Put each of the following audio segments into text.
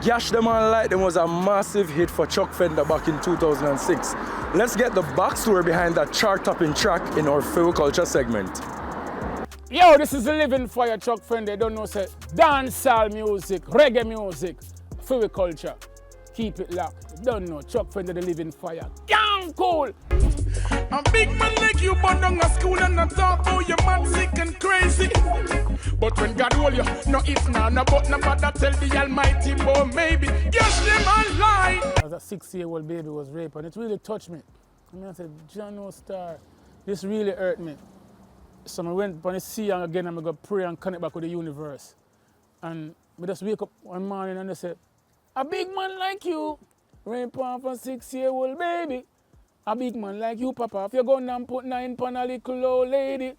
Gash Them and Light Them was a massive hit for Chuck Fenda back in 2006. Let's get the backstory behind that chart-topping track in our Fiwi Culture segment. Yo, this is the living fire Chuck Fenda. You don't know, say dancehall music, reggae music, Fiwi Culture. Keep it locked. You don't know, Chuck Fenda, the living fire. Damn cool! A big man like you born down a school and not talk about your man sick and crazy. But when God hold you, no if, no but, no matter, tell the Almighty, boy, maybe. Yes, them all lie. As a 6-year-old baby was raped, and it really touched me. I said, John No Star, this really hurt me. So I went on the sea and again, I'm going to pray and connect back with the universe. And I just wake up one morning and they said, a big man like you, rape off a 6-year-old baby. A big man like you, Papa, if you go and put 9 on a little old lady.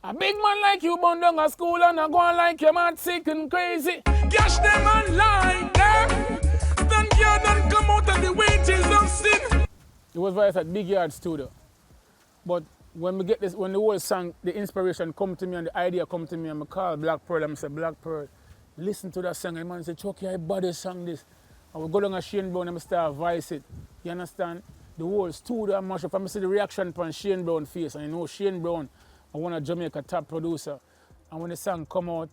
A big man like you, born down a school and I go on like your man sick and crazy. Gash them and lie them. Stand here and come out of the wages of sin. It was voiced at Big Yard Studio. But when we get this, when the whole song, the inspiration come to me and the idea come to me, and I call Black Pearl and I say, Black Pearl, listen to that song. And man say, Chucky, I body sang this. I will go down a Shane Brown and I start voice it. You understand? The whole studio and mash up. I see the reaction from Shane Brown's face. And you know Shane Brown, I want a Jamaica top producer. And when the song come out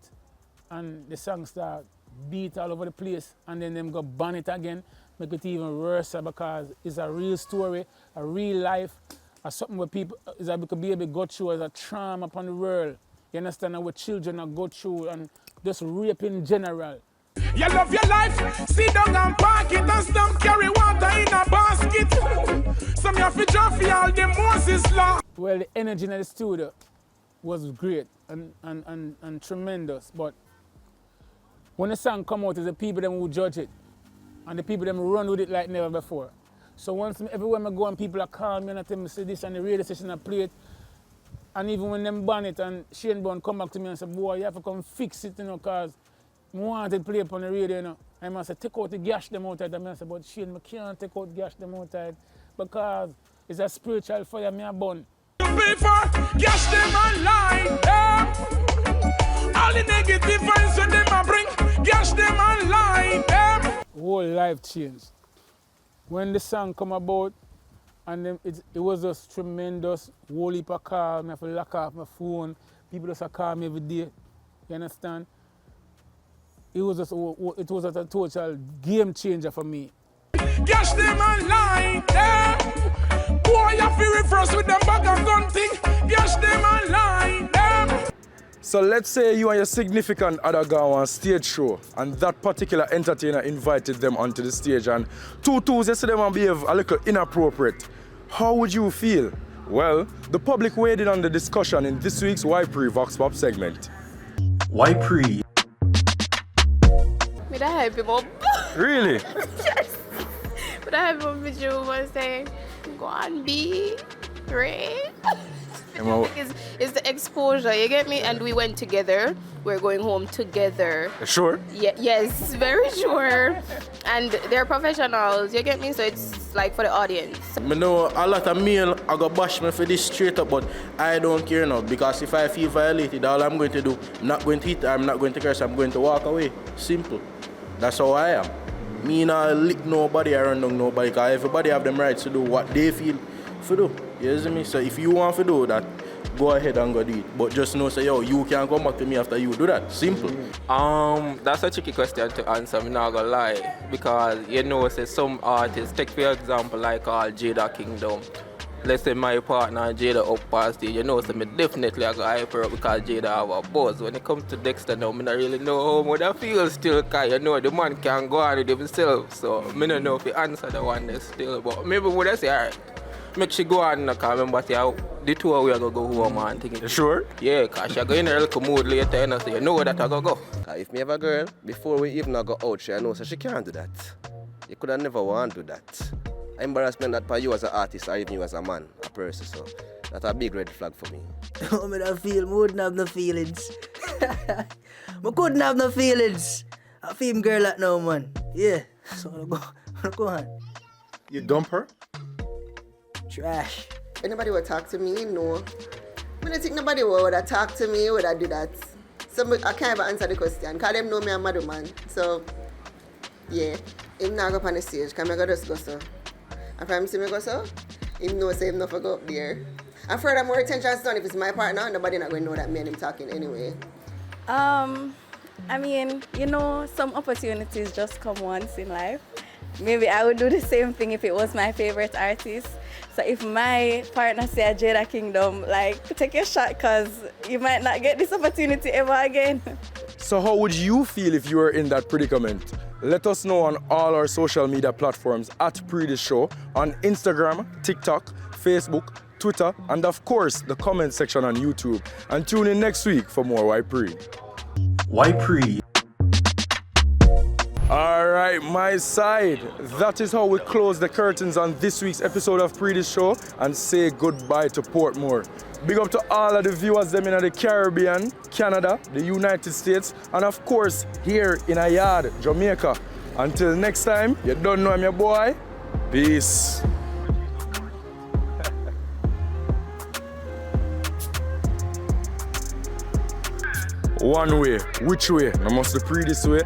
and the song start beat all over the place and then them go ban it again, make it even worse because it's a real story, a real life, or something where people, is a baby go through as a trauma upon the world. You understand? And what children are go through and just rape in general. You love your life, sit down and park it and stop carry water in a basket. Some have to draw for all the Moses law. Well, the energy in the studio was great and tremendous, but when the song come out, it's the people them who judge it, and the people them run with it like never before. So once everywhere I go and people are calling me and I tell me say this and the radio station I play it, and even when them ban it and Shane Brown come back to me and say, boy, you have to come fix it, you know, cause I wanted to play up on the radio, you know. I must say, take out the Gash Them outside. And I say, but Shane, I can't take out Gash Them outside because it's a spiritual fire me a burn. You pay for Gash Them online, all the negative vibes when them a bring, Gash Them online, Whole life changed. When the song come about, and then it was just tremendous. Whole heap of call, I have to lock off my phone. People just call me every day. You understand? It was just a total game changer for me. Gash Them online, boy, you have to reverse with them bag of gun thing. Gash Them online, So let's say you and your significant other go on a stage show and that particular entertainer invited them onto the stage and you see them behave a little inappropriate. How would you feel? Well, the public weighed in on the discussion in this week's Why Pree Vox Pop segment. Why Pree? Would I help him up? Really? Yes. Would I help him with you and say, go on, be Pree? It's the exposure, you get me? And we went together. We're going home together. Sure? Yes, very sure. And they're professionals, you get me? So it's like for the audience. I know a lot of male are going to bash me for this straight up, but I don't care now because if I feel violated, all I'm going to do, I'm not going to hit, I'm not going to curse, I'm going to walk away. Simple. That's how I am. Me not lick nobody, I run down nobody, because everybody have them rights to do what they feel to do. You see me? So if you want to do that, go ahead and go do it. But just know, say, yo, you can't come back to me after you do that. Simple. That's a tricky question to answer, I'm not gonna lie. Because, you know, say some artists, take for example, like Jada Kingdom. Let's say my partner Jada up past stage, you know, so me definitely I go hype her up because Jada have a buzz. When it comes to Dexter now, I don't really know how I feel still, because you know, the man can go on with himself. So, I don't know if he answer the one there still, but maybe what I say, alright. Make she go on, I can't remember the two we are going to go home and think it. Sure? Yeah, because she go in a little mood later and so you know that I go. If me have a girl, before we even go out, she know so she can't do that. You could have never want to do that. Embarrassment that for you as an artist or even you as a man, a person, so that's a big red flag for me. Oh, I wouldn't have no feelings. I couldn't have no feelings. I feel girl like no man. Yeah, so I'll go on. You dump her? Trash. Anybody would talk to me, no. I don't think nobody would talk to me, would I do that. So I can't even answer the question, because them know me a mad man. So Yeah, him not go up on the stage, because I just go so. And for him see me go so, him know say him not go up there. And furthermore, attention's done. If it's my partner, nobody not going to know that me and him talking anyway. I mean, you know, some opportunities just come once in life. Maybe I would do the same thing if it was my favorite artist. So if my partner say Jada Kingdom, like, take your shot because you might not get this opportunity ever again. So how would you feel if you were in that predicament? Let us know on all our social media platforms at Pree the Show, on Instagram, TikTok, Facebook, Twitter, and of course, the comment section on YouTube. And tune in next week for more Why Pree. Why Pree? All right, my side. That is how we close the curtains on this week's episode of Pree the Show and say goodbye to Portmore. Big up to all of the viewers them in the Caribbean, Canada, the United States, and of course, here in a yard, Jamaica. Until next time, you don't know I'm your boy. Peace. One way. Which way? I must be Pree this way.